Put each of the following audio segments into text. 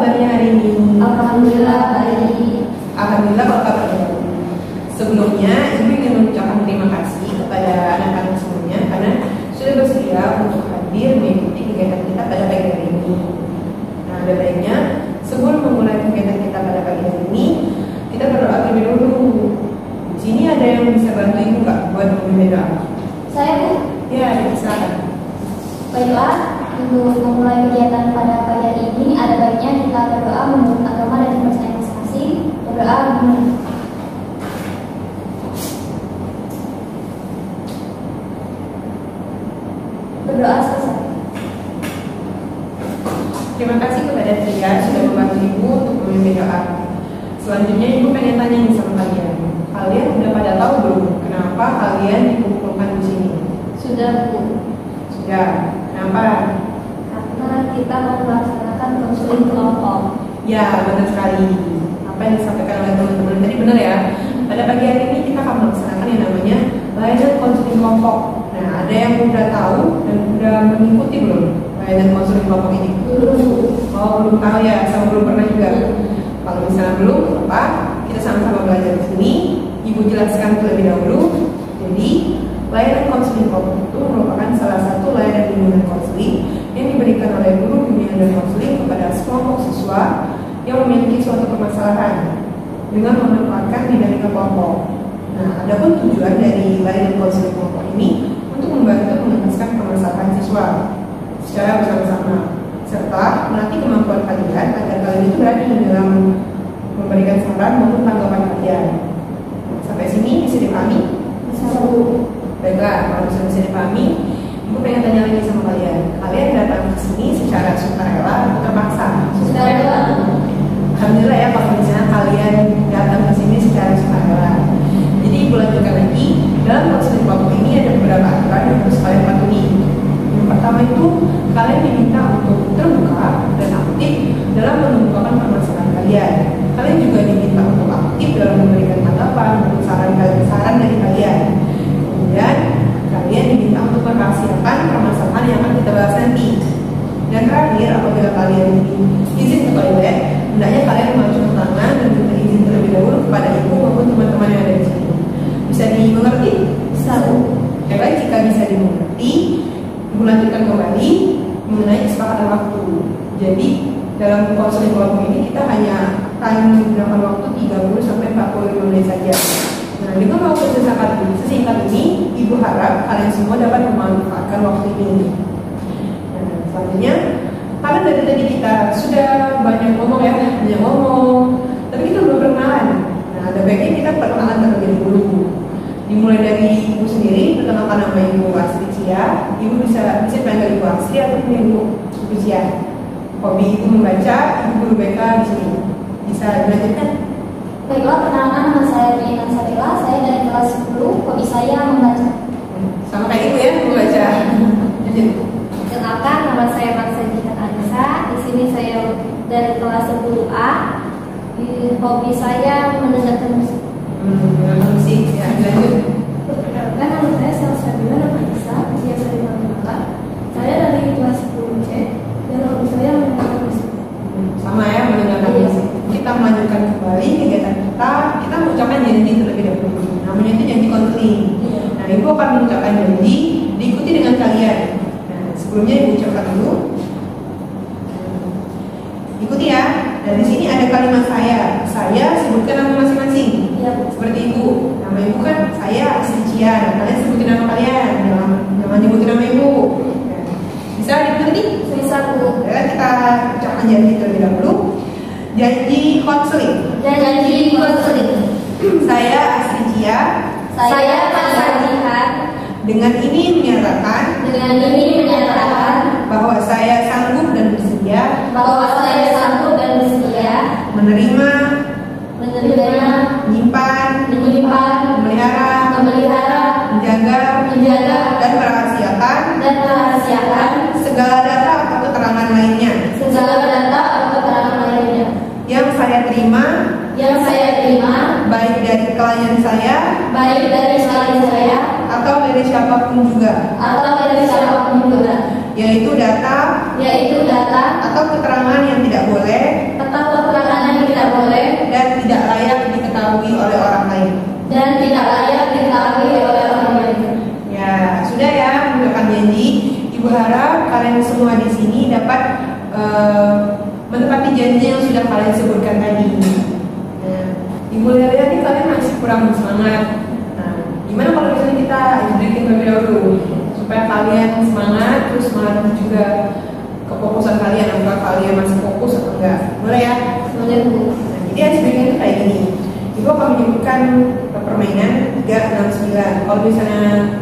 kabarnya hari ini? Alhamdulillah baik. Alhamdulillah kalau kabarnya baik. Sebelumnya, Ibu ingin mengucapkan terima kasih kepada anak-anak semuanya karena sudah bersedia untuk hadir mengikuti kegiatan kita pada pagi hari ini. Nah, ada baiknya sebelum memulai kegiatan kita pada pagi hari ini, kita berdoa terlebih dahulu. Di sini ada yang bisa bantu Ibu nggak buat memimpin doa? Saya Bu, Ya, silakan. baiklah. Untuk memulai kegiatan pada pagi hari ini, ada baiknya kita berdoa menurut agama dan kepercayaan masing-masing. Berdoa begini. Berdoa selesai. Terima kasih kepada Tia sudah membantu Ibu untuk memimpin doa. Selanjutnya Ibu pengen tanya nih sama kalian. Kalian udah pada tahu belum kenapa kalian dikumpulkan di sini? Sudah Bu. Sudah. Kenapa? Karena kita mau melaksanakan konseling kelompok. Ya, benar sekali. Apa yang disampaikan oleh teman-teman tadi benar ya. Pada pagi hari ini kita akan melaksanakan yang namanya layanan konseling kelompok. Nah, ada yang udah tahu dan udah mengikuti belum layanan konseling kelompok ini? Belum. Oh, belum tahu ya, sama belum pernah juga. Kalau misalnya belum, apa? Kita sama-sama belajar di sini. Ibu jelaskan terlebih dahulu. Jadi, layanan konseling kelompok itu merupakan salah satu layanan bimbingan konseling yang diberikan oleh guru bimbingan dan konseling kepada sekelompok siswa yang memiliki suatu permasalahan dengan memanfaatkan dinamika kelompok. Nah, adapun tujuan dari layanan konseling kelompok ini untuk membantu mengentaskan permasalahan siswa secara bersama-sama serta melatih kemampuan kalian agar kalian itu berani dalam memberikan saran maupun tanggapan kalian. Sampai sini bisa dipahami? Bisa Bu. Baiklah, kalau bisa dipahami, Ibu pengen tanya lagi sama kalian. Kalian datang ke sini secara sukarela atau terpaksa? Sukarela. Alhamdulillah ya kalau misalnya kalian datang ke sini secara sukarela. Jadi Ibu lanjutkan lagi, dalam konseling kelompok ini ada beberapa aturan yang harus kalian patuhi. Yang pertama itu, kalian diminta untuk terbuka dan aktif dalam mengemukakan permasalahan kalian. Kalian juga diminta untuk aktif dalam memberikan tanggapan maupun saran dari kalian. Kemudian kalian diminta untuk merahasiakan permasalahan yang akan kita bahas nanti. Dan terakhir, apabila kalian izin ke toilet, hendaknya kalian mengacungkan tangan dan minta izin terlebih dahulu kepada ibu maupun teman-teman yang ada di sini. Bisa dimengerti? Bisa Bu. Baik, jika bisa dimengerti, Ibu lanjutkan kembali mengenai kesepakatan waktu. Jadi dalam konseling kelompok ini kita hanya akan menggunakan waktu 30 sampai 45 menit saja. Nah, dengan waktu sesingkat ini, Ibu harap kalian semua dapat memanfaatkan waktu ini. Nah, selanjutnya, karena dari tadi kita sudah banyak ngomong ya, tapi kita belum perkenalan. Nah, ada baiknya kita perkenalan terlebih dahulu. Dimulai dari Ibu sendiri, perkenalkan nama Ibu Astri Cia. Ibu bisa panggil Ibu Astri atau Ibu Cia. Hobi Ibu membaca, Ibu guru BK di sini. Bisa dilanjutkan? Baiklah, perkenalkan nama saya Rina Sabila. Saya dari kelas 10. Hobi saya membaca. Sama kayak Ibu ya, membaca. Lanjut. Kenalkan, nama saya Marsa Jihan Anissa. Di sini saya dari kelas 10A. Hobi saya mendengarkan musik. Musik ya, lanjut. Perkenalkan, nama saya Salsabila Anissa. Biasa dipanggil Mala. Saya dari kelas 10C dan hobi saya mendengarkan musik. Sama ya, mendengarkan musik. Kita melanjutkan kembali kegiatan kita. Kita mengucapkan janji terlebih dahulu. Namanya itu janji konseling. Nah, Ibu akan mengucapkan janji diikuti dengan kalian. Nah, sebelumnya Ibu ucapkan dulu. Ikuti ya. Dari sini ada kalimat saya. Saya sebutkan nama masing-masing. Ya. Seperti Ibu. Nama Ibu kan saya Astri Cia. Nah, kalian sebutin nama kalian. Jangan nyebutin nama Ibu. Nah, bisa dimengerti? Bisa Bu. Ya, kita ucapkan janji terlebih dahulu. Janji konseling. Janji konseling. Saya Astri Cia. Saya Marsa Jihan. Dengan ini menyatakan bahwa saya sanggup dan bersedia menerima, menyimpan, memelihara, menjaga, dan merahasiakan segala data atau keterangan lainnya yang saya terima baik dari klien saya atau dari siapapun juga, yaitu data atau keterangan yang tidak boleh menepati janji yang sudah kalian sebutkan tadi. Nah, di mulai hari ini kalian masih kurang semangat. Nah, gimana kalau misalnya kita breaking terlebih dahulu supaya kalian semangat, terus semangat juga kefokusan kalian, apakah kalian masih fokus atau enggak? Boleh ya? Boleh Bu. Nah, jadi breaking itu kayak gini. Ibu akan menyebutkan permainan 3, 6, 9. Kalau misalnya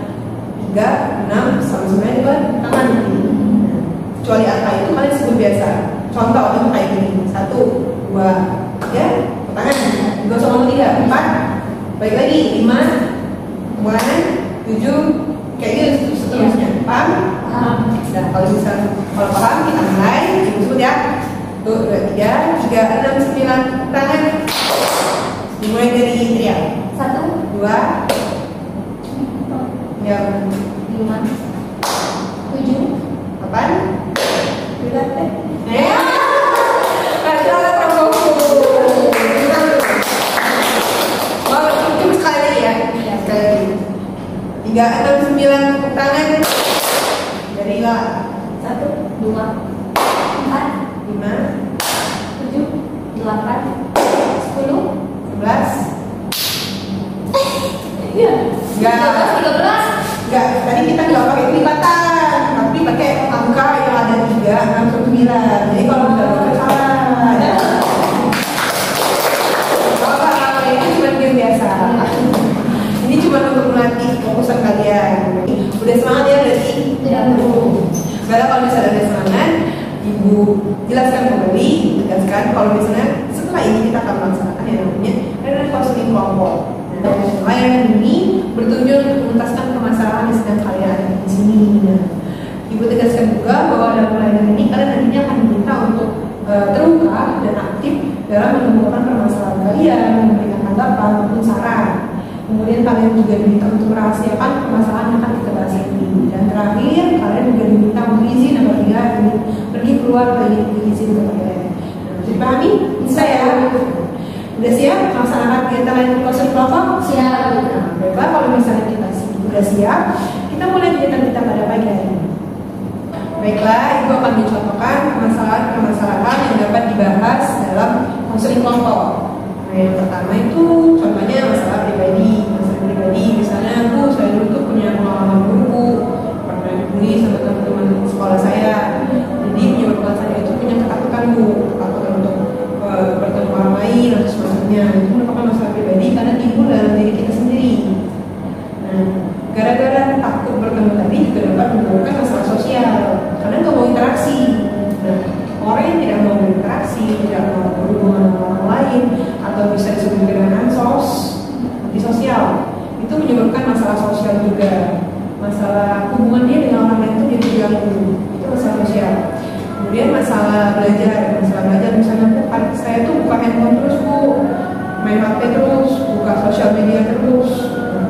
3, 6, sama 9 itu kan tangan. Kecuali angka itu kalian sebut biasa. Contoh itu kayak gini. 1, 2, 3, tangan. 2 sama 3, 4. Baik lagi 5, 7, kayak gitu seterusnya. Paham? Paham. Nah, kalau paham kita mulai. Ibu sebut ya. 1, 2, 3, 6, 9 tangan. Dimulai dari teriak. 1, 2, yang 5, 7, 8. Sudah teh. Ada itu sekali lagi ya. Sekali lagi. 3, 6, 9 tangan. Dari lah. 1, 2, 4, 5, 7, 8, 10, 11. Iya. Enggak. 13. Enggak, tadi kita nggak pakai kelipatan, tapi pakai angka yang ada 3, 6, 9. Jadi kalau misalnya salah. Kalau ini cuma game biasa. Ini cuma untuk melatih fokusan kalian. Udah semangat ya berarti? Tidak Bu. Baiklah, kalau misalnya ada semangat, Ibu jelaskan kembali, tegaskan kalau misalnya setelah ini kita akan melaksanakan yang namanya rencana konseling kelompok. Nah, layanan ini bertujuan untuk menuntaskan permasalahan yang sedang kalian ada di sini. Nah, Ibu tegaskan juga bahwa dalam layanan ini kalian nantinya akan diminta untuk terbuka dan aktif dalam menemukan permasalahan kalian, memberikan tanggapan maupun saran. Kemudian kalian juga diminta untuk merahasiakan permasalahan yang akan kita bahas ini. Dan terakhir, kalian juga diminta untuk izin apabila ingin pergi keluar dari izin ke kalian. Nah, dipahami? Bisa ya? Udah siap melaksanakan kegiatan layanan konseling kelompok? Siap. Nah, baiklah, kalau misalnya kita sudah siap, kita mulai kegiatan kita pada pagi hari ini. Baiklah, Ibu akan mencontohkan permasalahan yang dapat dibahas dalam konseling kelompok. Nah, yang pertama itu contohnya masalah pribadi. Masalah pribadi, misalnya Bu, saya dulu tuh punya pengalaman buruk, pernah dibully sama teman-teman sekolah saya. Jadi menyebabkan saya itu punya ketakutan Bu, ketakutan untuk bertemu orang lain atau semacamnya. Itu merupakan masalah pribadi karena timbul dalam diri kita sendiri. Nah, gara-gara takut bertemu tadi juga dapat menimbulkan masalah sosial karena nggak mau interaksi. Nah, orang yang tidak mau berinteraksi, tidak mau berhubungan dengan orang lain, atau bisa disebut dengan ansos, antisosial, itu menyebabkan masalah sosial juga. Masalah hubungan dia dengan orang lain itu jadi terganggu. Itu masalah sosial. Kemudian masalah belajar misalnya saya tuh buka handphone terus Bu, main HP terus, buka sosial media terus.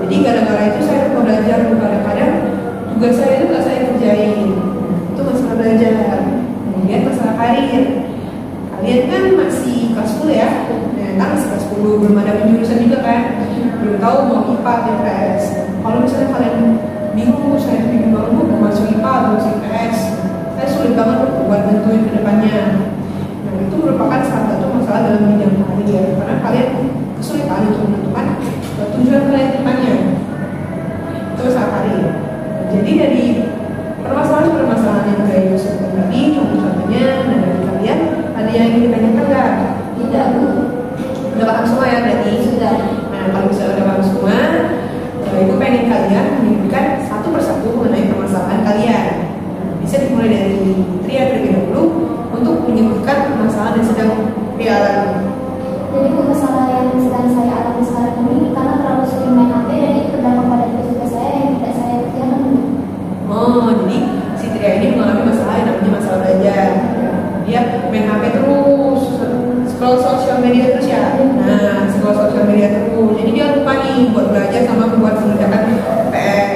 Jadi gara-gara itu saya mau belajar, kadang-kadang tugas saya itu nggak saya kerjain. Itu masalah belajar. Kemudian masalah karir. Kalian kan masih kelas 10 ya? Nah, kan masih kelas 10, belum ada penjurusan juga kan? Belum tahu mau IPA atau IPS. Kalau misalnya kalian bingung, saya bingung banget Bu, mau masuk IPA atau masuk IPS. Saya sulit banget buat nentuin ke depannya. Nah, itu merupakan salah satu masalah dalam bidang karir, karena kalian kesulitan untuk menentukan tujuan kalian ke depannya. Itu masalah karir. Jadi dari permasalahan yang kayak sebutkan tadi, contoh-contohnya, nah dari kalian ada yang ingin ditanyakan nggak? Tidak Bu. Udah paham semua ya berarti? Sudah. Nah, kalau misalnya udah paham semua, Ibu pengen kalian menyebutkan satu persatu mengenai permasalahan kalian. Bisa dimulai dari Tria terlebih dahulu untuk menyebutkan permasalahan yang sedang Tria alami. Jadi masalah yang sedang saya alami sekarang ini karena terlalu sering main HP dan itu berdampak pada tugas saya yang tidak saya kerjakan. Oh, jadi si Tria ini mengalami masalah yang namanya masalah belajar. Dia main HP terus, scroll sosial media terus ya. Nah, scroll sosial media terus. Jadi dia lupa nih buat belajar sama buat mengerjakan PR.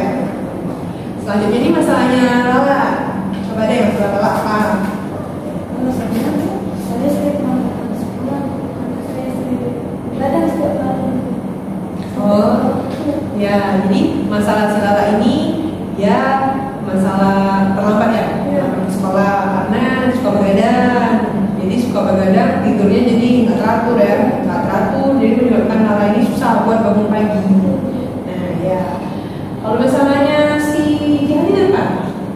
Selanjutnya ini masalahnya Lala. Coba deh yang Lala apa? Saya sering melakukan sekolah, saya sering belajar setiap hari. Oh, ya. Jadi masalah si Lala ini ya masalah terlambat ya, terlambat ke sekolah karena suka begadang. buat bangun pagi. Nah ya, kalau misalnya si Jihanin apa?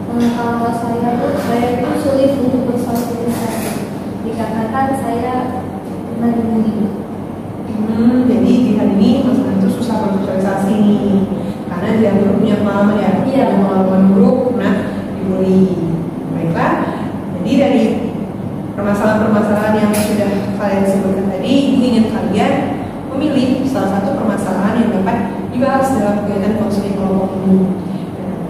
Kalau saya itu sulit untuk bersosialisasi. Dikatakan saya pernah dibully. Jadi Jihan ini masalah itu susah bersosialisasi nih, karena dia belum punya pengalaman ya, pengalaman buruk, pernah dibully. Baiklah, jadi dari permasalahan-permasalahan yang sudah kalian sebutkan tadi, ingin kalian memilih salah satu permasalahan yang dapat dibahas dalam kegiatan konseling kelompok ini.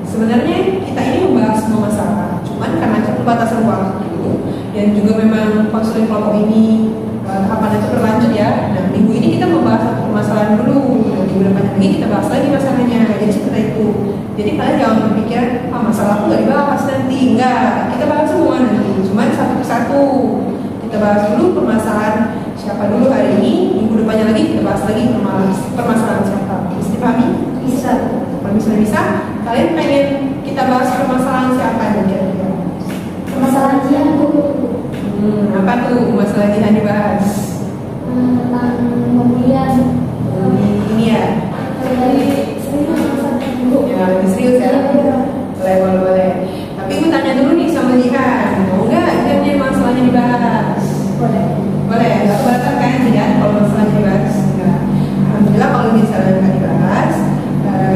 Sebenarnya kita ini membahas semua masalah, cuman karena keterbatasan waktu dan juga memang konseling kelompok ini tahapan itu berlanjut ya. Nah minggu ini kita membahas satu permasalahan dulu, dan minggu depannya lagi kita bahas lagi masalahnya. Jadi seperti itu. Jadi kalian jangan berpikir masalah aku nggak dibahas nanti. Enggak, kita bahas semua nanti. Cuman satu persatu kita bahas dulu permasalahan siapa dulu hari ini. Minggu depannya lagi kita bahas lagi permasalahan siapa. Bisa dipahami? Bisa. Kalau misalnya bisa, kalian pengen kita bahas permasalahan siapa nih kira-kira? Permasalahan Jihan Bu. Apa tuh masalah Jihan dibahas? Tentang pembelian. Ini ya. Ya lebih serius ya. Boleh. Tapi gue tanya dulu nih sama Jihan, mau nggak Jihan masalahnya dibahas? Boleh. Nggak keberatan kan Jihan kalau masalahnya dibahas? Enggak. Alhamdulillah kalau misalnya nggak dibahas,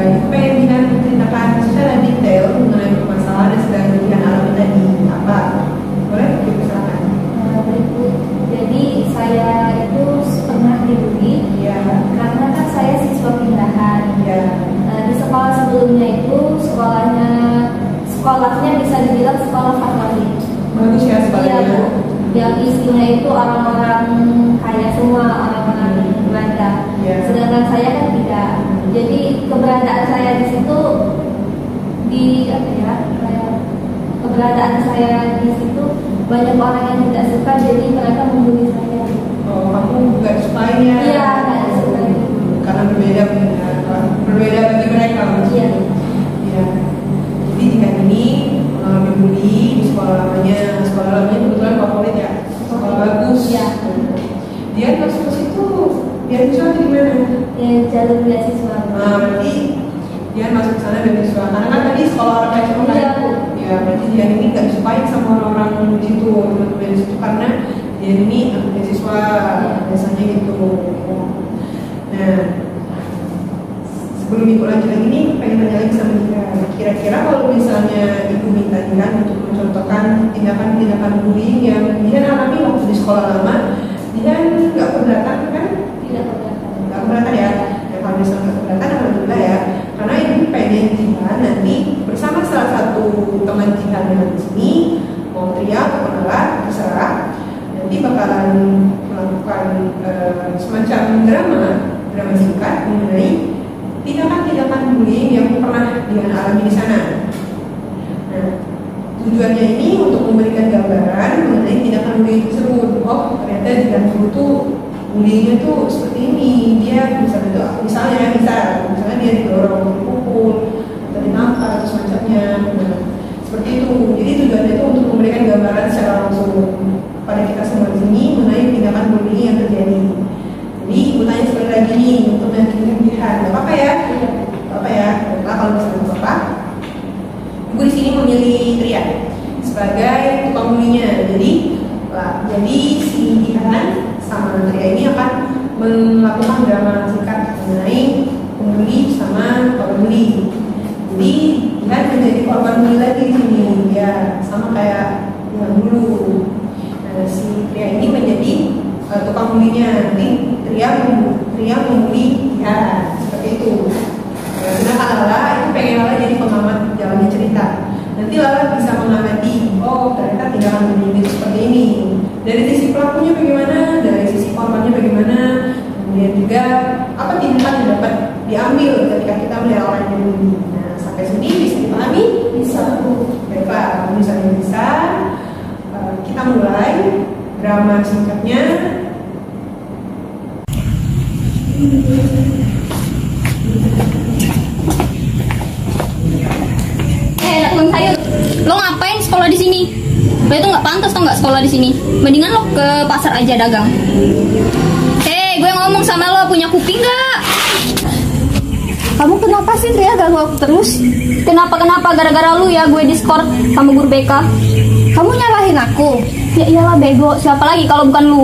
itu pengen Jihan menceritakan secara detail mengenai permasalahan yang sedang Jihan alami tadi. Apa? Boleh? Silakan. Jadi saya itu pernah dibully karena kan saya siswa pindahan. Di sekolah sebelumnya itu sekolahnya bisa dibilang sekolah favorit. Bagus ya sekolahnya. Yang isinya itu orang-orang kaya semua, orang-orang berada. Sedangkan saya kan tidak. Jadi keberadaan saya di situ keberadaan saya di situ banyak orang yang tidak suka, jadi mereka membuli saya. Oh, kamu nggak sukanya? Iya, nggak suka. Karena berbeda bagi mereka. Iya. Jadi jika ini mengalami bully di sekolah lamanya kebetulan favorit ya, sekolah bagus. Iya. Dia masuk ke situ beasiswa di mana? Ya, jalur beasiswa. Nah, berarti dia masuk ke sana beasiswa. Karena kan tadi sekolah orang kaya semua kan? Ya, berarti dia ini nggak disukain sama orang-orang di situ, karena dia ini beasiswa biasanya gitu. Nah, sebelum ibu lanjut lagi nih, pengen tanya lagi sama dia. Kira-kira kalau misalnya ibu minta dia untuk mencontohkan tindakan-tindakan bullying yang dia alami waktu di sekolah lama, dia nggak keberatan kan? Tidak keberatan. Nggak keberatan ya. Ya kalau misalnya nggak keberatan, alhamdulillah ya. Karena ibu pengen Jihan nanti bersama salah satu teman Jihan yang di sini mau teriak atau menolak, terserah. Nanti bakalan melakukan semacam drama singkat mengenai tindakan-tindakan bullying yang pernah Jihan alami di sana. Nah, tujuannya ini untuk memberikan gambaran mengenai tindakan bullying tersebut. Oh, ternyata Jihan dulu tuh bullyingnya tuh seperti ini. Dia misalnya dia didorong, dipukul, atau dinampar atau semacamnya. Nah, seperti itu. Jadi tujuannya itu untuk memberikan gambaran secara langsung pada kita semua di sini mengenai tindakan bullying yang terjadi. Jadi ibu tanya sekali lagi nih untuk meyakinkan Jihan, nggak apa-apa ya? Nggak apa ya? Nah, kalau misalnya apa? Ibu di sini memilih Trian sebagai tukang bullyingnya. Jadi si Jihan sama Tria ini akan melakukan drama singkat mengenai pembuli sama pembuli. Jadi Jihan menjadi korban bully lagi di sini, ya sama kayak yang dulu. Nah, si Tria ini menjadi tukang bulinya. Nanti Tria membuli Jihan seperti itu. Sedangkan Lala itu pengen Lala jadi pengamat jalannya cerita. Nanti Lala bisa mengamati, oh ternyata tindakan bullying itu seperti ini. Dari sisi pelakunya bagaimana, dari sisi korbannya bagaimana, kemudian juga apa tindakan yang dapat diambil ketika kita melihat orang yang bully. Nah, sampai sini bisa dipahami? Bisa. Baiklah, kalau misalnya bisa, kita mulai drama singkatnya. Bang Sayur, lo ngapain sekolah di sini? Lo itu nggak pantas tau nggak sekolah di sini. Mendingan lo ke pasar aja dagang. Gue ngomong sama lo, punya kuping nggak? Kamu kenapa sih Tria ganggu aku terus? Kenapa gara-gara lu ya gue diskor sama guru BK. Kamu nyalahin aku? Ya iyalah bego, siapa lagi kalau bukan lu?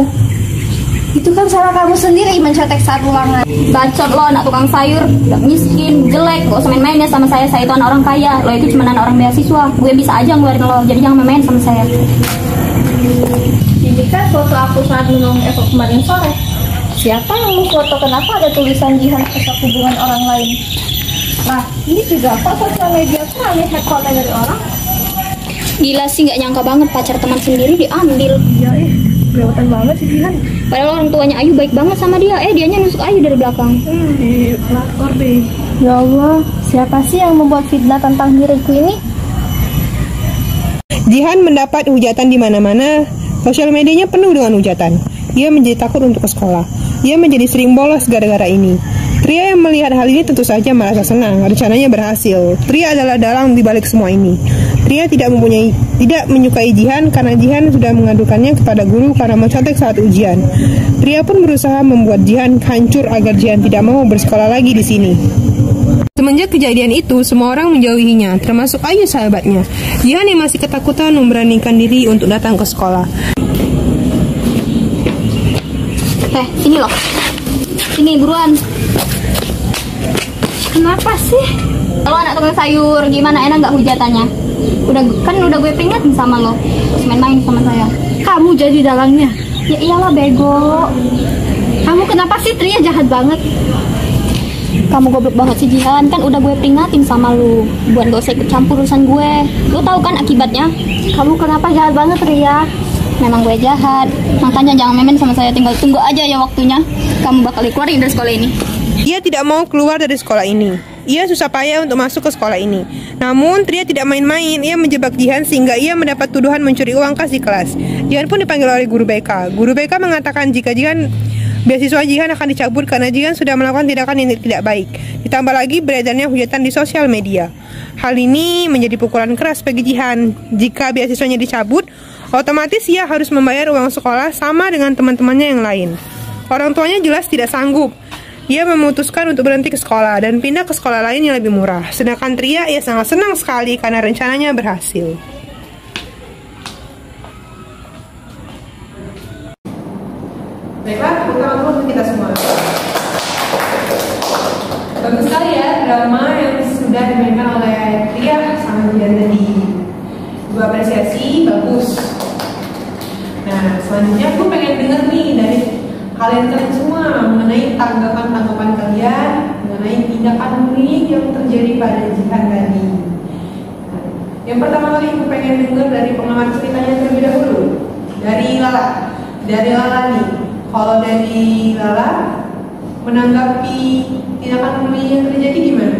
Itu kan salah kamu sendiri mencetek saat ulangan. Bacot lo, anak tukang sayur, udah miskin, jelek, gak usah main-main ya sama saya itu anak orang kaya. Lo itu cuma anak orang beasiswa, gue bisa aja ngeluarin lo, jadi jangan main-main sama saya. Ini kan foto aku saat menolong Eva kemarin sore. Siapa yang mau foto? Kenapa ada tulisan Jihan rusak hubungan orang lain? Nah, ini juga kok sosial media kan hack konten dari orang. Gila sih, gak nyangka banget pacar teman sendiri diambil. Iya kelewatan banget sih Jihan. Padahal orang tuanya Ayu baik banget sama dia, dianya nusuk Ayu dari belakang. Di lapor deh. Ya Allah, siapa sih yang membuat fitnah tentang diriku ini? Jihan mendapat hujatan di mana-mana. Sosial medianya penuh dengan hujatan. Ia menjadi takut untuk ke sekolah. Ia menjadi sering bolos gara-gara ini. Tria yang melihat hal ini tentu saja merasa senang. Rencananya berhasil. Tria adalah dalang di balik semua ini. Tria tidak menyukai Jihan karena Jihan sudah mengadukannya kepada guru karena mencontek saat ujian. Tria pun berusaha membuat Jihan hancur agar Jihan tidak mau bersekolah lagi di sini. Semenjak kejadian itu, semua orang menjauhinya, termasuk Ayu sahabatnya. Jihan yang masih ketakutan memberanikan diri untuk datang ke sekolah. Sini loh. Sini buruan. Kenapa sih? Lo anak tukang sayur, gimana enak gak hujatannya? Udah gue peringatin sama lo. Terus main-main sama saya. Kamu jadi dalangnya? Ya iyalah bego. Kamu kenapa sih Tria jahat banget? Kamu goblok banget sih Jihan, kan udah gue peringatin sama lu buat gak usah ikut campur urusan gue. Lu tahu kan akibatnya? Kamu kenapa jahat banget Tria? Memang gue jahat, makanya jangan main sama saya, tinggal tunggu aja ya waktunya. Kamu bakal dikeluarin dari sekolah ini. Ia tidak mau keluar dari sekolah ini. Ia susah payah untuk masuk ke sekolah ini. Namun Tria tidak main-main, ia menjebak Jihan sehingga ia mendapat tuduhan mencuri uang kas di kelas. Jihan pun dipanggil oleh guru BK. Guru BK mengatakan jika beasiswa Jihan akan dicabut karena Jihan sudah melakukan tindakan yang tidak baik. Ditambah lagi beredarnya hujatan di sosial media. Hal ini menjadi pukulan keras bagi Jihan. Jika beasiswanya dicabut, otomatis ia harus membayar uang sekolah sama dengan teman-temannya yang lain. Orang tuanya jelas tidak sanggup. Ia memutuskan untuk berhenti ke sekolah dan pindah ke sekolah lain yang lebih murah. Sedangkan Tria, ia sangat senang sekali karena rencananya berhasil. Baiklah, tepuk untuk kita semua. Bagus sekali ya drama yang sudah dimainkan oleh Tria sama Jihan tadi. Gue apresiasi, bagus. Nah, selanjutnya gue pengen denger nih dari kalian semua mengenai tanggapan-tanggapan kalian mengenai tindakan bullying yang terjadi pada Jihan tadi. Nah, yang pertama kali gue pengen denger dari pengalaman ceritanya terlebih dahulu. Dari Lala nih. Kalau dari Lala menanggapi tindakan bullying yang terjadi gimana?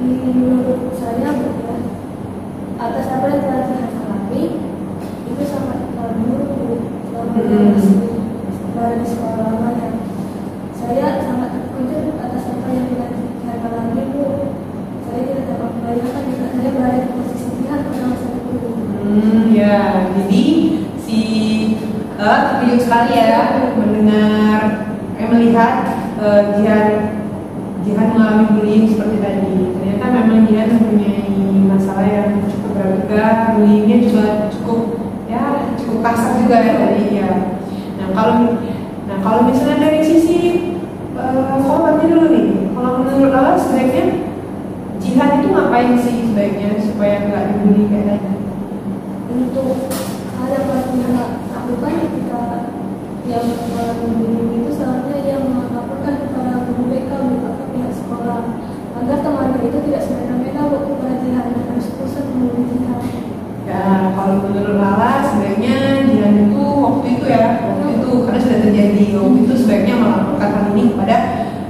Menurut saya atas apa yang telah saya alami itu sangat buruk selama di sekolah lamanya. Saya sangat terkejut atas apa yang telah saya alami itu. Saya tidak dapat membayangkan jika saya berada di posisi Jihan pada masa itu. Ya, jadi si terkejut sekali ya mendengar melihat Jihan mengalami bullying seperti tadi. Ternyata memang Jihan mempunyai masalah yang cukup berat juga. Bullyingnya juga cukup kasar juga ya tadi ya. Nah kalau misalnya dari sisi korbannya dulu nih, kalau menurut Lala sebaiknya Jihan itu ngapain sih sebaiknya supaya nggak dibully kayak tadi? Untuk hal yang harus Jihan lakukan ketika yang mengalami itu seharusnya ia melaporkan kepada guru BK atau pihak sekolah agar temannya itu tidak semena-mena kepada Jihan dan harus pusat membuli Jihan. Ya, kalau menurut Lala sebaiknya Jihan itu waktu itu karena sudah terjadi waktu itu sebaiknya melaporkan hal ini kepada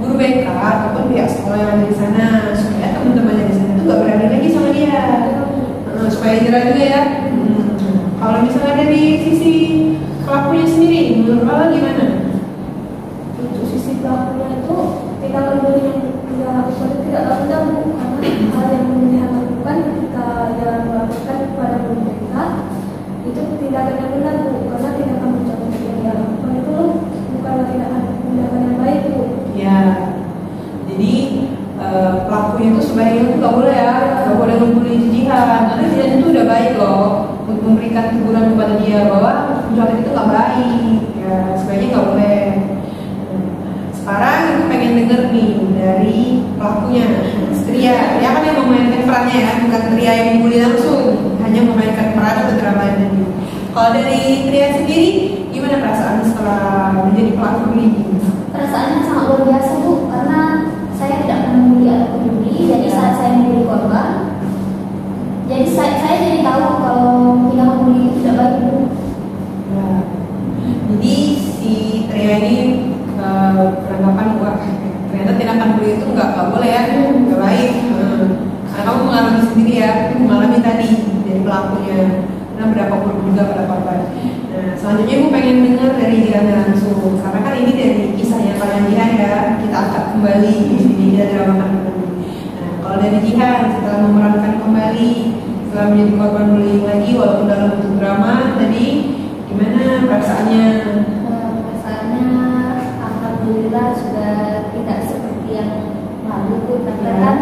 guru BK ataupun pihak sekolah yang ada di sana supaya teman-temannya di sana itu nggak berani lagi sama dia. Supaya jerah juga ya. Kalau misalnya dari sisi pelakunya sendiri, menurut Lala gimana? Untuk sisi pelakunya itu tindakan bullying yang dia lakukan itu tidak laku karena hal yang dia lakukan ketika dia melakukan kepada guru BK itu tindakan yang benar karena tindakan mencabut yang dia lakukan itu bukanlah tindakan yang baik Bu. jihan, karena jihan itu udah baik loh untuk memberikan teguran kepada dia bahwa contoh itu nggak baik, ya sebaiknya nggak boleh. Sekarang aku pengen denger nih dari pelakunya, Tria. Dia kan yang memainkan perannya ya, bukan Tria yang dibully langsung, hanya memainkan peran atau drama tadi. Kalau dari Tria sendiri, gimana perasaan setelah menjadi pelaku bullying? Perasaannya sangat luar biasa Bu, karena saya tidak pernah membuli atau peduli. Jadi saat saya membuli korban, jadi saya jadi tahu kalau tindakan bully itu tidak baik Bu. Nah, jadi si Tria ini beranggapan wah ternyata tindakan bully itu nggak boleh ya, nggak baik. Karena kamu mengalami sendiri ya, mengalami tadi dari pelakunya. Nah, berapa pun juga pada korban. Nah, selanjutnya aku pengen dengar dari Jihan langsung, karena kan ini dari kisahnya kalian Jihan ya, kita angkat kembali di sini dan dramakan kembali. Nah, kalau dari Jihan setelah memerankan kembali, setelah menjadi korban bullying lagi, walaupun dalam bentuk drama tadi, gimana perasaannya? Perasaannya alhamdulillah sudah tidak seperti yang lalu Bu, karena kan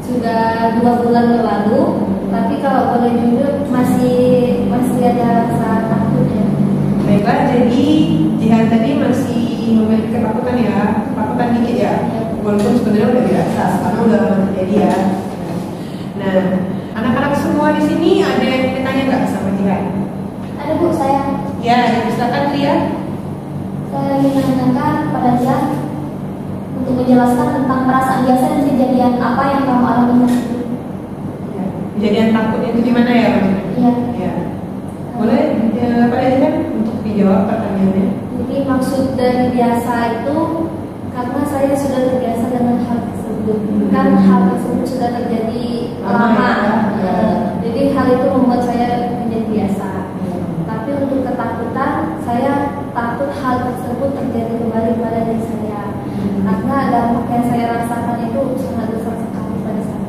sudah 2 bulan berlalu. Tapi kalau boleh jujur masih ada rasa takut ya. Baiklah, jadi Jihan tadi masih memiliki ketakutan ya, ketakutan dikit ya. Walaupun sebenarnya udah biasa, karena udah lama terjadi ya. Nah, anak-anak semua di sini ada yang bertanya nggak sama Jihan? Ada Bu, saya. Ya, silakan Lia. Saya ingin menanyakan pada dia untuk menjelaskan tentang perasaan biasa dan kejadian apa yang kamu alami. Kejadian takutnya itu gimana ya? Iya. Ya. Boleh Pak Jihan untuk dijawab pertanyaannya. Jadi maksud dari biasa itu karena saya sudah terbiasa dengan hal tersebut. Kan hal tersebut sudah terjadi lama. Jadi hal itu membuat saya menjadi biasa. Tapi untuk ketakutan, saya takut hal tersebut terjadi kembali pada diri saya. Karena dampak yang saya rasakan itu sangat besar sekali pada saya.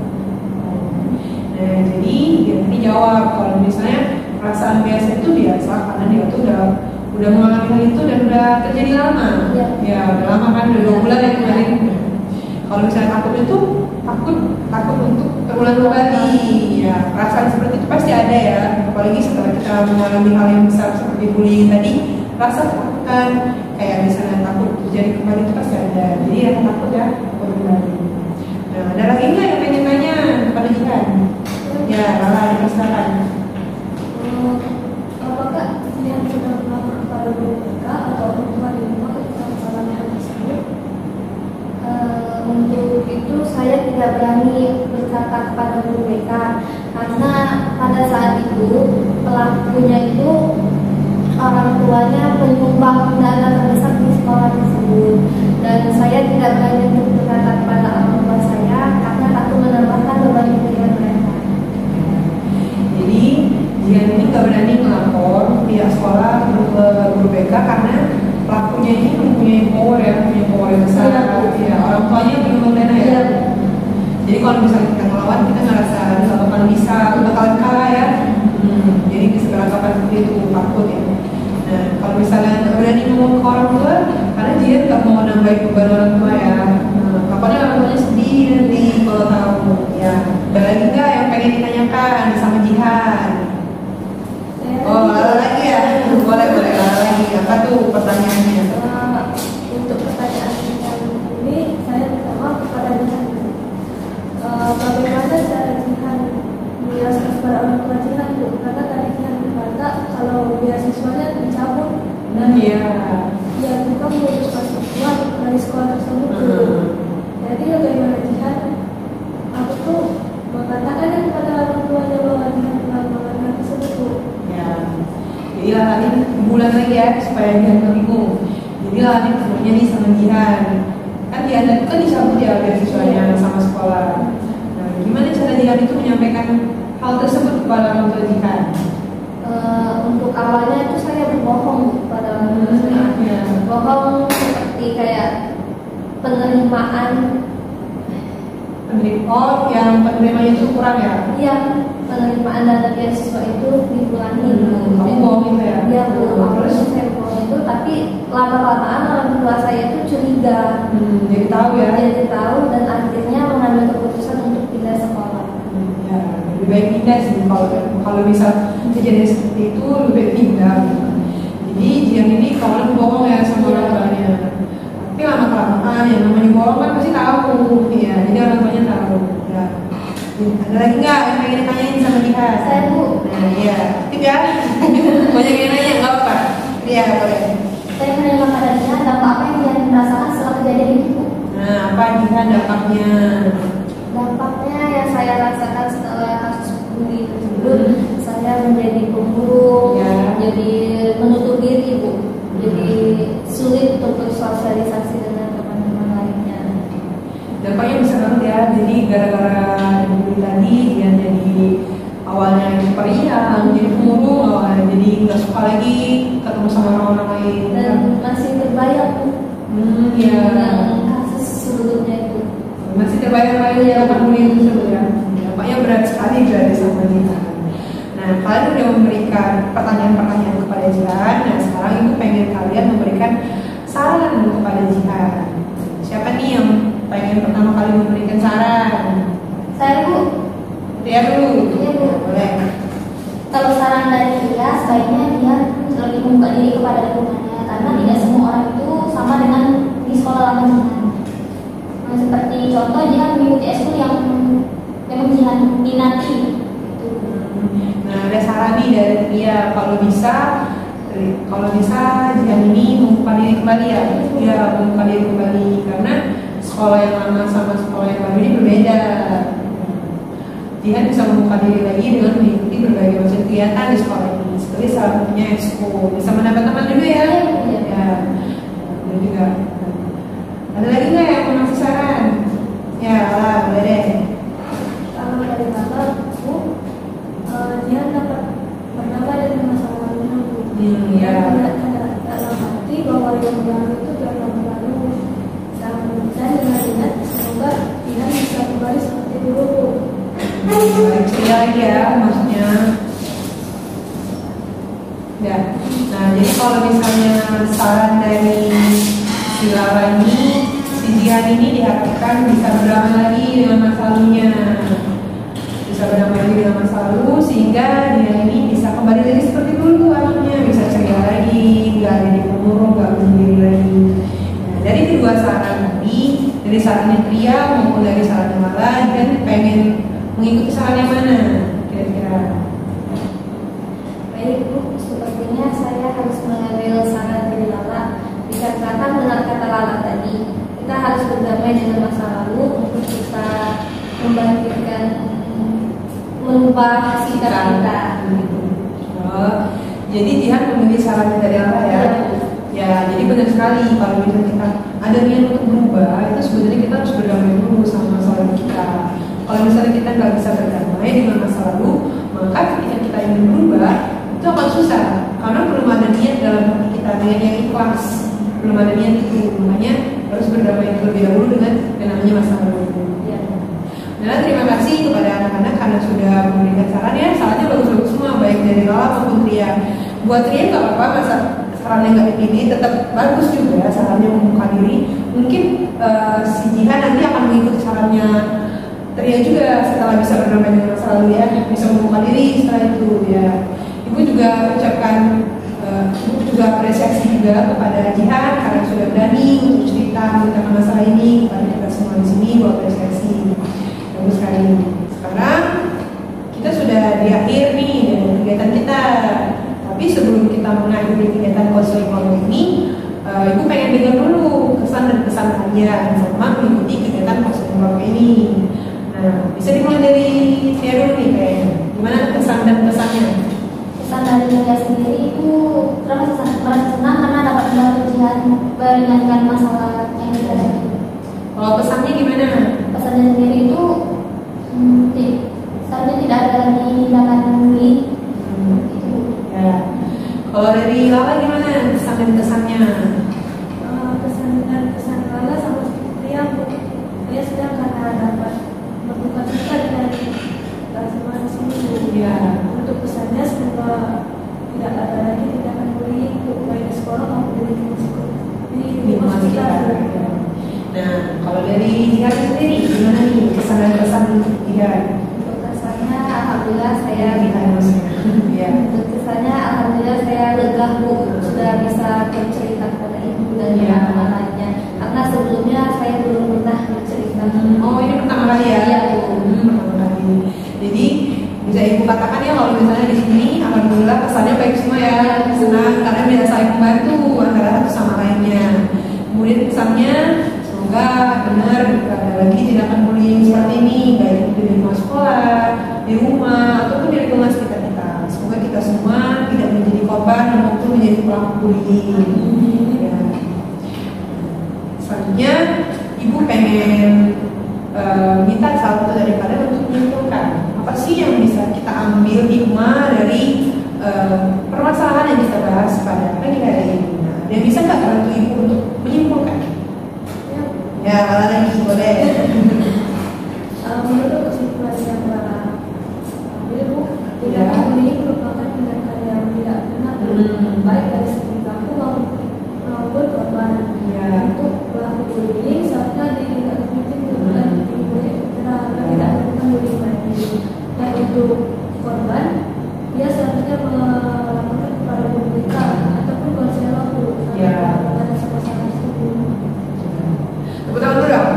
Nah, jadi dia tadi jawab kalau misalnya perasaan biasa itu biasa karena dia tuh udah mengalami hal itu dan udah terjadi lama. Ya udah lama kan, udah 2 bulan ya kemarin. Kalau misalnya takut itu takut untuk terulang kembali. Ya perasaan seperti itu pasti ada ya. Apalagi setelah kita mengalami hal yang besar seperti bullying tadi, rasa ketakutan kayak misalnya takut terjadi kembali itu pasti ada. Jadi ya takut ya takut kembali. Nah, ada lagi nggak yang pengen tanya kepada Jihan? Ya, Lala, dipersilakan. Apakah yang sudah melapor kepada BPK atau orang tua di rumah ketika mengalami hal tersebut? Untuk itu saya tidak berani berkata kepada guru BK karena pada saat itu pelakunya itu orang tuanya penyumbang dana terbesar di sekolah tersebut, dan saya tidak berani untuk berkata kepada orang tua saya karena takut menambahkan beban pikiran mereka. Jadi Jihan ini nggak berani melapor pihak sekolah ke guru BK karena pelakunya ini mempunyai power yang besar. Ya, orang tuanya penyumbang dana ya. Jadi kalau misalnya kita melawan, kita ngerasa bakalan bisa, bakalan kalah ya. Jadi bisa beranggapan seperti itu, takut ya. Nah, kalau misalnya nggak berani ngomong ke orang tua, karena dia nggak mau nambahin beban orang tua ya. Pokoknya orang tuanya sedih nanti kalau tahu. Ya, ada lagi nggak yang pengen ditanyakan sama Jihan? Oh, Lala lagi ya? Boleh Lala lagi. Apa tuh pertanyaannya? Untuk pertanyaan ini saya pertama kepada Jihan. Bagaimana cara Jihan menjelaskan kepada orang tua Jihan itu? Karena tadi Jihan berkata kalau beasiswanya dicabut dan dia juga memutuskan keluar dari sekolah tersebut. Jadi bagaimana Jihan? Aku tuh mengatakan kepada orang tuanya bahwa Jihan telah melakukan tersebut. Ya, jadi Lala ini bulan lagi ya supaya Jihan nggak bingung. Jadi Lala ini ketemunya nih sama Jihan. Kan Jihan itu kan dicabut ya beasiswanya sama sekolah. Nah, gimana cara Jihan itu menyampaikan hal tersebut kepada orang tua Jihan? Untuk awalnya itu saya berbohong kepada orang tua saya. Bohong seperti kayak penerimaan. Oh, yang penerimanya itu kurang ya? Iya, penerimaan dana beasiswa itu dikurangi. Kamu bohong itu ya? Iya, terus saya bohong itu, tapi lama-lamaan orang tua saya itu curiga. Jadi tahu ya? Jadi tahu dan akhirnya mengambil keputusan untuk pindah sekolah. Ya, lebih baik baik pindah sih. Kalau misal kejadian seperti itu lebih baik pindah. Jadi Jihan ini kawan bohong ya sama orang tuanya. Tapi lama kelamaan yang namanya bohong kan pasti tahu, ya. Jadi orang tuanya tahu. Ya. Ada lagi nggak yang pengen tanyain sama Jihan? Saya Bu. Nah iya, tip ya. Banyak yang nanya nggak apa? Iya boleh. Saya menerima pada Jihan, dampak apa yang Jihan merasakan setelah kejadian itu Bu? Nah apa Jihan dampaknya? Dampaknya yang saya rasakan setelah kasus bully tersebut, saya menjadi pemurung, Ya. jadi menutup diri Bu, jadi sulit untuk bersosialisasi dengan teman-teman lainnya. Dampaknya besar banget ya. Jadi gara-gara dibully tadi dia jadi awalnya periang, jadi pemurung, awalnya jadi nggak suka lagi ketemu sama orang-orang lain. Dan masih terbayang Bu Ya. dengan kasus sebelumnya itu. Masih terbayang-bayang ya bully itu sebenarnya. Dampaknya berat sekali dari sama Jihan. Nah kalian udah memberikan pertanyaan-pertanyaan kepada Jihan. Nah sekarang ibu pengen kalian memberikan saran kepada Jihan. Siapa nih yang pengen pertama kali memberikan saran? Saya Bu, Dia dulu. Iya, Bu. Boleh. kalau saran dari dia, sebaiknya dia lebih membuka diri kepada lingkungannya, karena tidak semua orang itu sama dengan di sekolah lama Jihan. Nah, seperti contoh dia mengikuti ekskul yang memang Jihan minati. Nah ada saran nih dari dia, kalau bisa Jihan ini membuka diri kembali ya. Dia membuka diri kembali karena sekolah yang lama sama sekolah yang baru ini berbeda. Jihan bisa membuka diri lagi dengan mengikuti berbagai macam kegiatan di sekolah ini. Seperti salah satunya ekskul, bisa mendapat teman juga ya. Iya. Ya, dan juga. Ada lagi nggak yang mau ngasih saran? Ya, lah, boleh deh. Kalau dari Bapak, Bu, dia dapat berdampak dengan masalahnya, Bu. Ya. Dalam arti bahwa yang baru itu jangan berlalu. Dan dengan ingat, semoga dia bisa kembali seperti dulu, Bu. Baik, ceria lagi ya maksudnya. Ya. Nah, jadi kalau misalnya saran dari si Lara ini, si Jihan ini diharapkan bisa berdamai lagi dengan masa lalunya. Bisa berdamai lagi dengan masa lalu sehingga dia ini bisa kembali lagi seperti dulu anaknya, bisa ceria lagi, nggak jadi pemurung, nggak sendiri lagi. Nah, dari kedua saran tadi, dari sarannya Tria maupun dari sarannya Lara, dan pengen mengikuti saran yang mana kira-kira? Baik Bu, sepertinya saya harus mengambil saran dari Lala. Dikatakan dengan kata Lala tadi, kita harus berdamai dengan masa lalu untuk bisa membangkitkan, merubah sikap kita. Oh, jadi Jihan memilih sarannya dari Lala ya. Ya, jadi benar sekali kalau misalnya kita ada niat untuk berubah, itu sebenarnya kita harus berdamai dulu sama masa lalu kita. Kalau misalnya kita nggak bisa berdamai dengan masa lalu, maka ketika kita ingin berubah itu akan susah karena belum ada niat dalam hati kita, niat yang ikhlas, belum ada niat itu. Makanya harus berdamai terlebih dahulu dengan yang namanya masa lalu. Ya. Nah, terima kasih kepada anak-anak karena sudah memberikan saran ya. Sarannya bagus-bagus semua, baik dari Lala maupun Tria. Buat Tria nggak apa-apa, masa sarannya nggak dipilih, tetap bagus juga sarannya membuka diri. Mungkin si Jihan nanti akan mengikuti sarannya Tria juga setelah bisa berdamai dengan masa lalu ya, bisa membuka diri setelah itu ya. Ibu juga ucapkan, ibu juga apresiasi juga kepada Jihan karena sudah berani untuk cerita tentang masalah ini kepada kita semua di sini. Ibu apresiasi, bagus sekali. Sekarang kita sudah di akhir nih dari kegiatan kita. Tapi sebelum kita mengakhiri kegiatan konseling keluarga ini, ibu pengen dengar dulu kesan dan pesan kalian sama mengikuti kegiatan konseling keluarga ini. Nah, bisa dimulai dari Tia dulu nih kayaknya. Gimana kesan dan pesannya? Pesan dari saya sendiri itu merasa senang karena dapat membantu Jihan meringankan masalah yang dihadapi. Kalau pesannya gimana? Pesannya sendiri itu seharusnya tidak ada lagi tindakan bully. Itu. Ya. Kalau dari Lala gimana pesan dan kesannya? Pesan dan pesan Lala sama seperti yang Bu, dia sedang karena dapat berbuka cita dari teman sini, Bu. Ya. Untuk pesannya semoga tidak ada lagi tindakan bullying baik di sekolah maupun di lingkungan kita. Nah, kalau dari Jihan sendiri gimana nih kesan dan pesan Jihan? Untuk kesannya alhamdulillah saya Ya. untuk kesannya alhamdulillah saya lega Bu, sudah bisa bercerita kepada ibu dan teman-teman lainnya, karena sebelumnya saya belum pernah bercerita. Oh, ini pertama kali ya? Iya Bu. Pertama kali. Jadi bisa ibu katakan ya kalau misalnya di sini alhamdulillah kesannya baik semua ya, senang karena bisa saling membantu antara satu sama lainnya. Kemudian kesannya semoga benar tidak ada lagi tindakan bullying seperti ini, baik di lingkungan sekolah, di rumah ataupun di lingkungan sekitar kita. Semoga kita semua tidak menjadi korban maupun menjadi pelaku bullying. Ya. Selanjutnya ibu pengen minta salah satu dari kalian untuk menyimpulkan apa sih yang bisa kita ambil hikmah dari permasalahan yang kita bahas pada pagi hari ini. Nah, dan bisa nggak bantu ibu untuk menyimpulkan? Ya, kalau lagi boleh. Menurut kesimpulan yang ambil Bu, tindakan bullying merupakan tindakan yang tidak benar baik dari segi pelaku maupun korban. Untuk pelaku bullying seharusnya ditindaklanjuti dengan diberi agar tidak melakukan bullying lagi. Dan untuk korban, dia seharusnya melaporkan kepada BPK ataupun konselor pada sama-sama tersebut. Tepuk tangan dulu dong.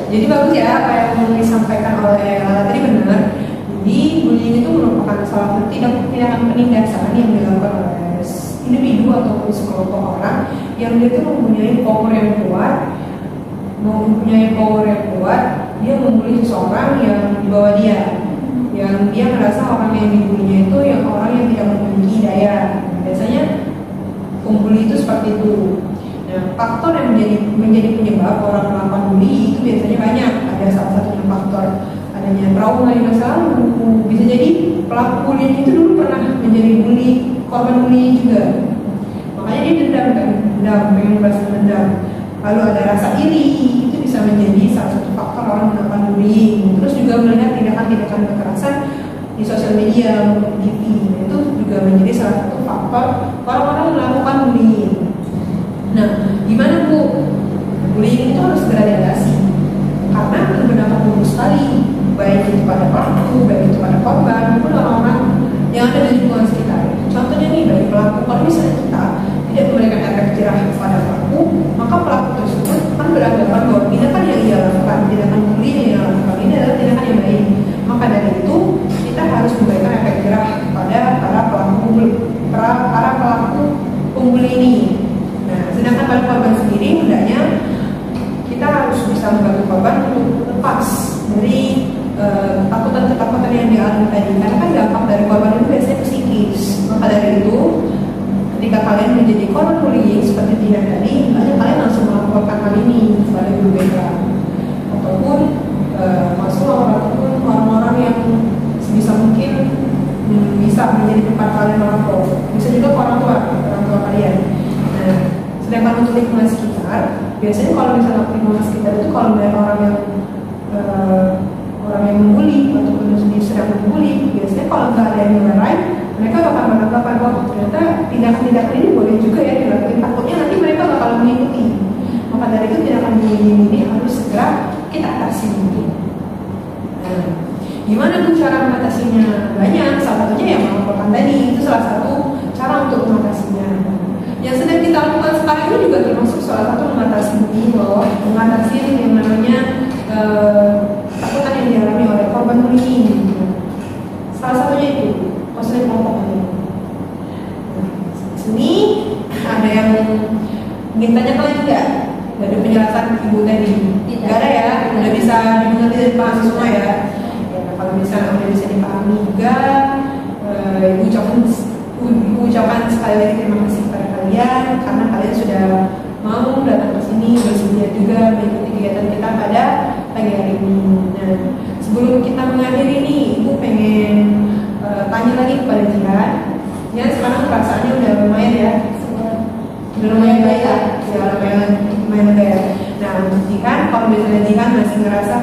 Jadi bagus ya apa yang disampaikan oleh Lala tadi benar. Jadi bullying itu merupakan salah satu tindakan penindasan yang dilakukan oleh individu ataupun sekelompok orang yang dia itu mempunyai power yang kuat, dia membuli seseorang yang di bawah dia, yang dia merasa orang yang dibulinya itu yang orang yang tidak memiliki daya. Biasanya pembuli itu seperti itu. Nah, faktor yang menjadi penyebab orang melakukan bully itu biasanya banyak. Ada salah satunya faktor adanya trauma di masa lalu. Bisa jadi pelaku bullying itu dulu pernah menjadi korban bullying juga. Makanya dia dendam, pengen balas dendam. Lalu ada rasa iri, itu bisa menjadi salah satu faktor orang melakukan bullying. Terus juga melihat tindakan-tindakan kekerasan di sosial media maupun TV, itu juga menjadi salah satu faktor orang-orang melakukan bullying. Nah, gimana Bu? Bullying itu harus segera diatasi karena berdampak buruk sekali, baik itu pada pelaku, baik itu pada korban, maupun orang-orang yang ada di lingkungan sekitar. Contohnya nih, bagi pelaku, kalau misalnya kita tidak memberikan efek jerah kepada pelaku, maka pelaku tersebut akan beranggapan bahwa tindakan yang ia lakukan, tindakan bullying yang ia lakukan ini adalah tindakan yang baik. Maka dari itu kita harus memberikan efek jerah kepada para pelaku pembuli ini. Nah, sedangkan pada korban sendiri, hendaknya kita harus bisa membantu korban untuk lepas dari ketakutan-ketakutan yang dialami tadi. Karena kan dampak dari korban itu biasanya psikis. Maka dari itu, ketika kalian menjadi korban bullying seperti tidak tadi, kalian langsung melaporkan hal ini kepada guru BK ataupun ataupun orang-orang yang sebisa mungkin bisa menjadi tempat kalian melapor. Bisa juga ke orang tua kalian. Nah, sedangkan untuk lingkungan sekitar, biasanya kalau misalnya lingkungan sekitar itu kalau melihat orang yang membuli ataupun sendiri sedang membuli, biasanya kalau nggak ada yang melerai, mereka bakal beranggapan bahwa ternyata tindakan-tindakan ini boleh juga ya dilakukan. Takutnya nanti mereka bakal mengikuti. Maka dari itu tindakan bullying ini harus segera kita atasi mungkin. Nah, gimana tuh cara mengatasinya? Banyak, salah satunya yang melaporkan tadi, itu salah satu cara untuk mengatasinya. Yang sedang kita lakukan sekarang ini juga termasuk salah satu mengatasi bullying loh, mengatasi yang namanya ketakutan yang dialami oleh korban bullying. Salah satunya itu konseling kelompok ini. Sini ada yang ingin tanyakan lagi nggak? Gak ada penjelasan ibu tadi? Tidak ada ya, udah bisa dimengerti dan dipahami semua ya. Kalau misalnya udah bisa dipahami juga, ibu ucapkan sekali lagi terima kasih kepada kalian karena kalian sudah mau datang ke sini bersedia juga mengikuti kegiatan kita pada pagi hari ini. Nah, sebelum kita mengakhiri ini, ibu pengen tanya lagi kepada Jihan. Jihan sekarang perasaannya udah lumayan ya, udah lumayan baik ya, lumayan baik. Nah, untuk Jihan, kalau misalnya Jihan masih ngerasa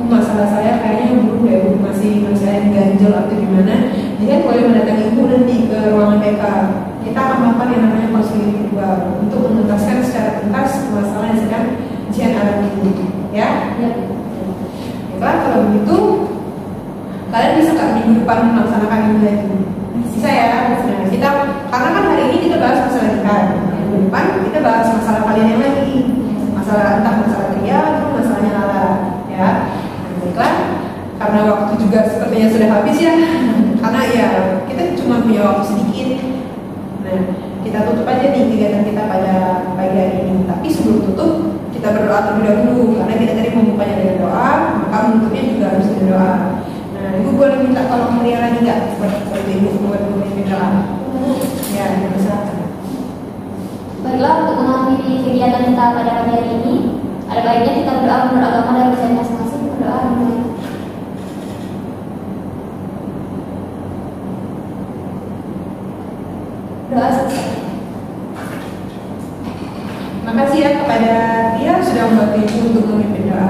masalah saya kayaknya buruk deh, masih saya ganjel atau gimana, Jihan boleh mendatangi ibu nanti ke ruangan BK. Kita akan melakukan yang namanya konseling individual untuk menuntaskan secara tuntas masalah yang sedang Jihan alami ini, ya? Ya. Baiklah, kalau begitu kalian bisa nggak minggu depan melaksanakan ini lagi? Bisa ya. Nah, kita karena kan hari ini kita bahas masalah nikah, minggu depan kita bahas masalah kalian yang lagi, masalah entah masalah Ria atau masalahnya Lala, ya. Nah, baiklah, karena waktu juga sepertinya sudah habis ya, karena ya kita cuma punya waktu sedikit. Nah, kita tutup aja nih kegiatan kita pada pagi hari ini. Tapi sebelum tutup, kita berdoa terlebih dahulu karena kita tadi membukanya dengan doa, maka menutupnya juga harus dengan doa. Nah, Ibu boleh minta tolong Ria lagi nggak seperti Ibu buat memimpin doa? Ya, bisa. Baiklah, untuk mengakhiri kegiatan kita pada pagi hari ini, ada baiknya kita berdoa menurut agama dan percaya masing-masing. Berdoa dimulai. Doa selesai. Makasih ya kepada Ria sudah membantu Ibu untuk memimpin doa.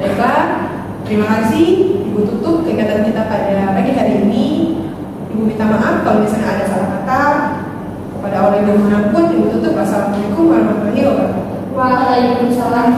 Baiklah, terima kasih. Ibu tutup kegiatan kita pada pagi hari ini. Ibu minta maaf kalau misalnya ada salah kata. Kepada orang yang dimanapun, Ibu tutup. Wassalamualaikum warahmatullahi wabarakatuh. Waalaikumsalam